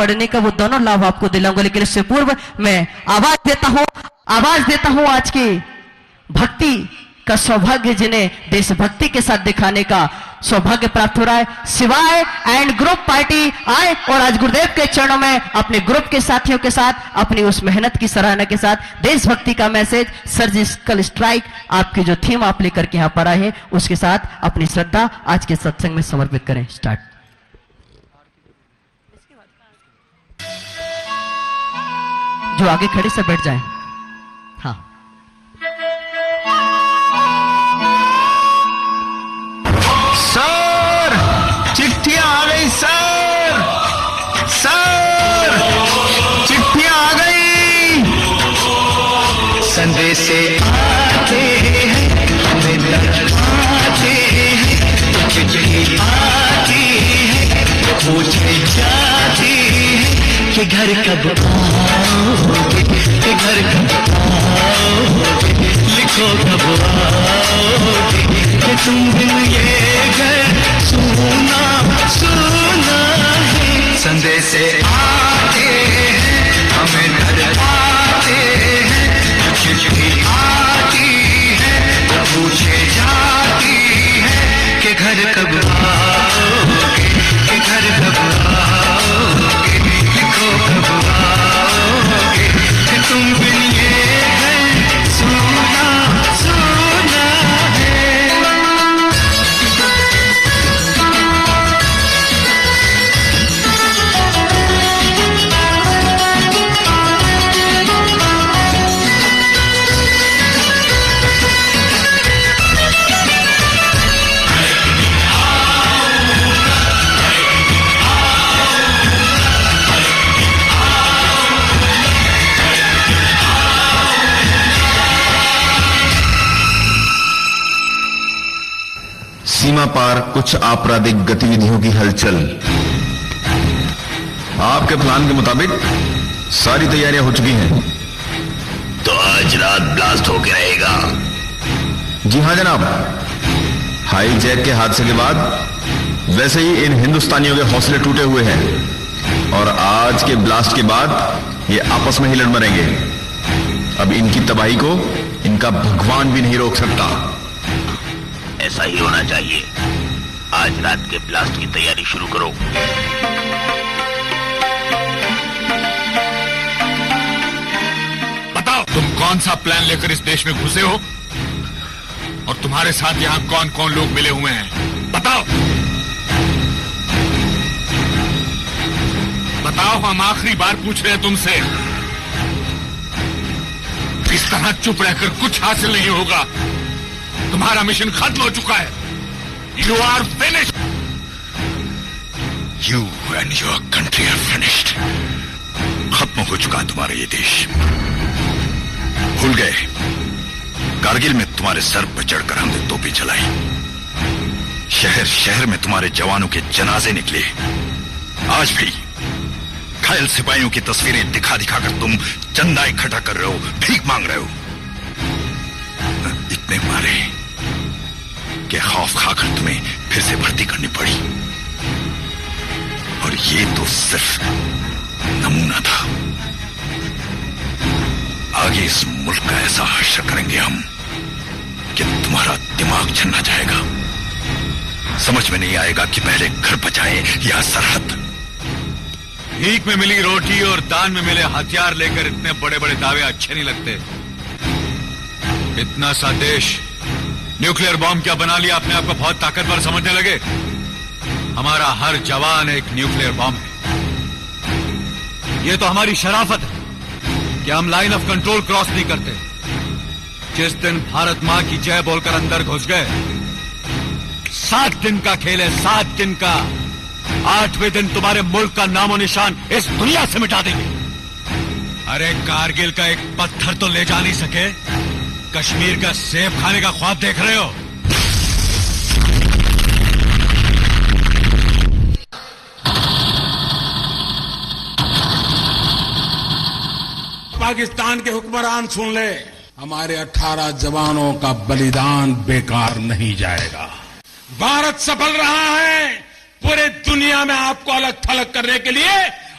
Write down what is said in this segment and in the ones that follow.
पढ़ने का वो दोनों लाभ आपको दिलाऊंगा, लेकिन इससे पूर्व मैं आवाज देता हूं आज की भक्ति का सौभाग्य जिन्हें देशभक्ति के साथ दिखाने का सौभाग्य प्राप्त हो रहा है। शिवाय एंड ग्रुप पार्टी आए और आज गुरुदेव के चरणों में अपने ग्रुप के साथियों के साथ अपनी उस मेहनत की सराहना के साथ देशभक्ति का मैसेज, सर्जिकल स्ट्राइक आपकी जो थीम आप लेकर के यहां पर आए हैं उसके साथ अपनी श्रद्धा आज के सत्संग में समर्पित करें। स्टार्ट। जो आगे खड़े से बैठ जाएं। हाँ, सर चिट्ठियां आ गई सर, चिट्ठियां आ गई, संदेश आते हैं हमें आते हैं, चिट्ठी आती है पूछे जाती है कि घर कब आओगे, कि घर कब आओगे, लिखो कब आओगे, कि तुम बिन ये घर सुना सुना है। संदेश आते हैं हमें घर आते हैं, चिट्ठी आती है पूछे जाती है कि घर कब आओगे, कि घर कब आओगे, लिखो कब आओगे, कि तुम बिन ये घर सुना सुना है। सीमा पार कुछ आपराधिक गतिविधियों की हलचल। आपके प्लान के मुताबिक सारी तैयारियां हो चुकी हैं। तो आज रात ब्लास्ट होके रहेगा। जी हां जनाब। हाई जैक के हादसे के बाद वैसे ही इन हिंदुस्तानियों के हौसले टूटे हुए हैं और आज के ब्लास्ट के बाद ये आपस में ही लड़ मरेंगे। अब इनकी तबाही को इनका भगवान भी नहीं रोक सकता। ऐसा ही होना चाहिए। आज रात के ब्लास्ट की तैयारी शुरू करो। बताओ तुम कौन सा प्लान लेकर इस देश में घुसे हो और तुम्हारे साथ यहां कौन कौन लोग मिले हुए हैं? बताओ बताओ, हम आखिरी बार पूछ रहे हैं तुमसे। इस तरह चुप रहकर कुछ हासिल नहीं होगा। तुम्हारा मिशन खत्म हो चुका है। You are finished. You and your country are finished. खत्म हो चुका तुम्हारा ये देश। भूल गए कारगिल में तुम्हारे सर पर चढ़कर हमने तोपें चलाई, शहर शहर में तुम्हारे जवानों के जनाजे निकले। आज भी घायल सिपाहियों की तस्वीरें दिखा दिखाकर तुम चंदा इकट्ठा कर रहे हो, भीख मांग रहे हो। इतने मारे कि खौफ खाकर तुम्हें फिर से भर्ती करनी पड़ी। और ये तो सिर्फ नमूना था। आगे इस मुल्क का ऐसा हश्र करेंगे हम कि तुम्हारा दिमाग चलना जाएगा। समझ में नहीं आएगा कि पहले घर बचाएं या सरहद। भीख में मिली रोटी और दान में मिले हथियार लेकर इतने बड़े बड़े दावे अच्छे नहीं लगते। इतना सा देश न्यूक्लियर बॉम्ब क्या बना लिया, अपने आप को बहुत ताकतवर समझने लगे। हमारा हर जवान एक न्यूक्लियर बॉम्ब है। यह तो हमारी शराफत है कि हम लाइन ऑफ कंट्रोल क्रॉस नहीं करते। जिस दिन भारत मां की जय बोलकर अंदर घुस गए, 7 दिन का खेल है, 7 दिन का। 8वें दिन तुम्हारे मुल्क का नामो निशान इस दुनिया से मिटा देंगे। अरे कारगिल का एक पत्थर तो ले जा नहीं सके, कश्मीर का सेब खाने का ख्वाब देख रहे हो। पाकिस्तान के हुक्मरान सुन ले, हमारे 18 जवानों का बलिदान बेकार नहीं जाएगा। भारत सफल रहा है पूरे दुनिया में आपको अलग थलग करने के लिए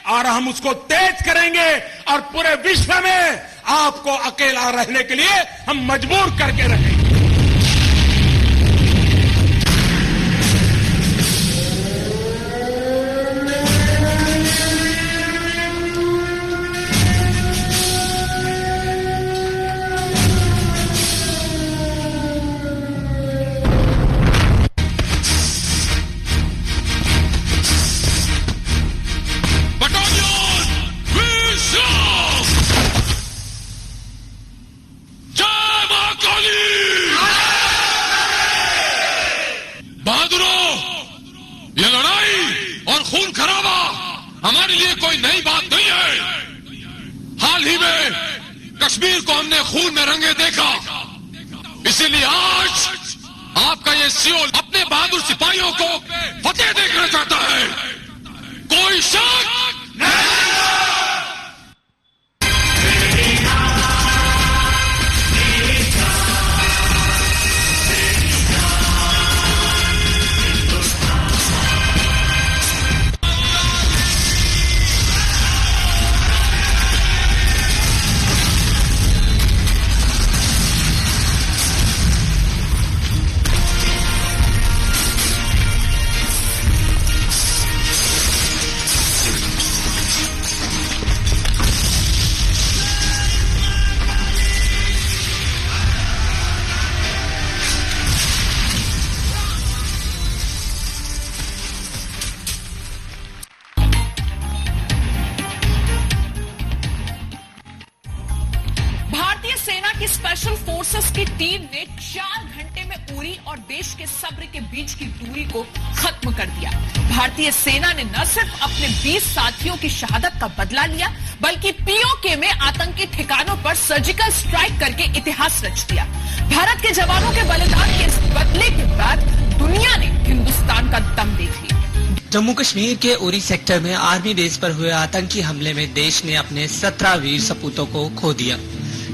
और हम उसको तेज करेंगे और पूरे विश्व में आपको अकेला रहने के लिए हम मजबूर करके रहेंगे। हमारे लिए कोई नई बात नहीं है। हाल ही में कश्मीर को हमने खून में रंगे देखा, इसीलिए आज आपका ये सियोल अपने बहादुर सिपाहियों को फतेह देखना चाहता है। कोई शक नहीं। स्पेशल फोर्सेस की टीम ने 4 घंटे में उरी और देश के सब्र के बीच की दूरी को खत्म कर दिया। भारतीय सेना ने न सिर्फ अपने 20 साथियों की शहादत का बदला लिया, बल्कि पीओके में आतंकी ठिकानों पर सर्जिकल स्ट्राइक करके इतिहास रच दिया। भारत के जवानों के बलिदान के इस बदले के बाद दुनिया ने हिंदुस्तान का दम देख लिया। जम्मू कश्मीर के उरी सेक्टर में आर्मी बेस पर हुए आतंकी हमले में देश ने अपने 17 वीर सपूतों को खो दिया।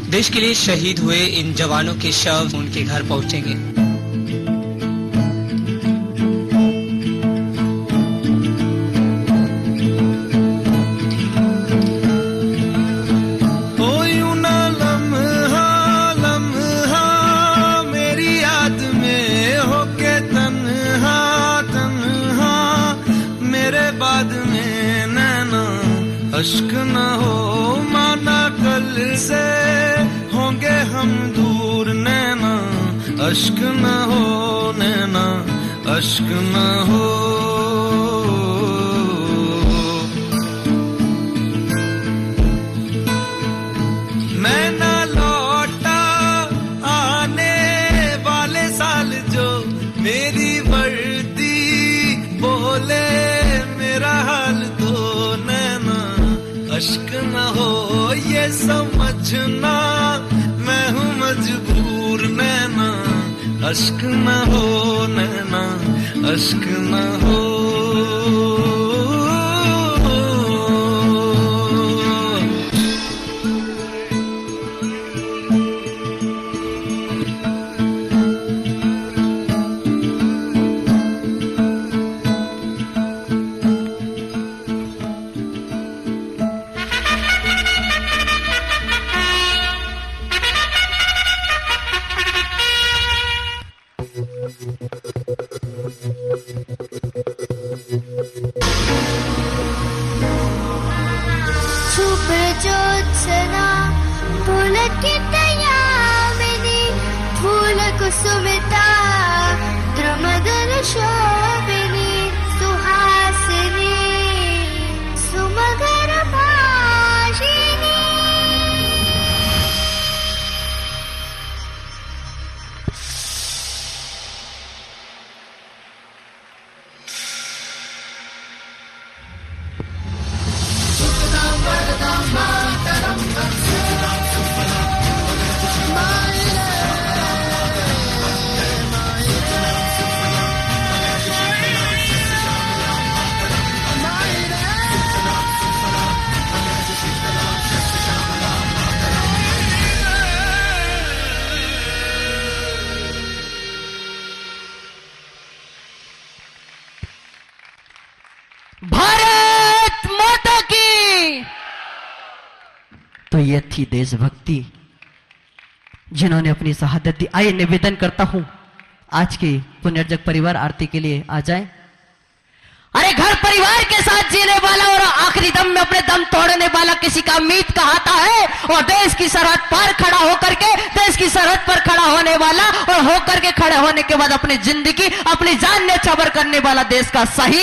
देश के लिए शहीद हुए इन जवानों के शव उनके घर पहुंचेंगे। मेरी याद में होके तन्हा तन्हा, मेरे बाद में नैना अश्क न हो, माना कल से होंगे हम दूर, नैना अश्क न हो, नैना अश्क न हो। मैं न लौटा आने वाले साल जो मेरी वर्दी बोले मेरा हाल तो, नैना अश्क न हो ये समझना मैं हूँ मजबूर, नैना अश्क न हो, नैना अश्क न हो। सुमिता द्रुमदल शोभिनी सुहासिनी सुमगर भाषिनी। तो ये थी देशभक्ति जिन्होंने अपनी शहादत दी। आइए निवेदन करता हूं आज के पुनर्जग परिवार आरती के लिए आ जाए। अरे घर परिवार के साथ जीने वाला और आखिरी दम में अपने दम तोड़ने वाला किसी का मीत कहाता है, और देश की सरहद पर खड़ा होकर के, देश की सरहद पर खड़ा होने वाला और होकर के खड़े होने के बाद अपनी जिंदगी अपनी जान न्यौछावर करने वाला देश का शहीद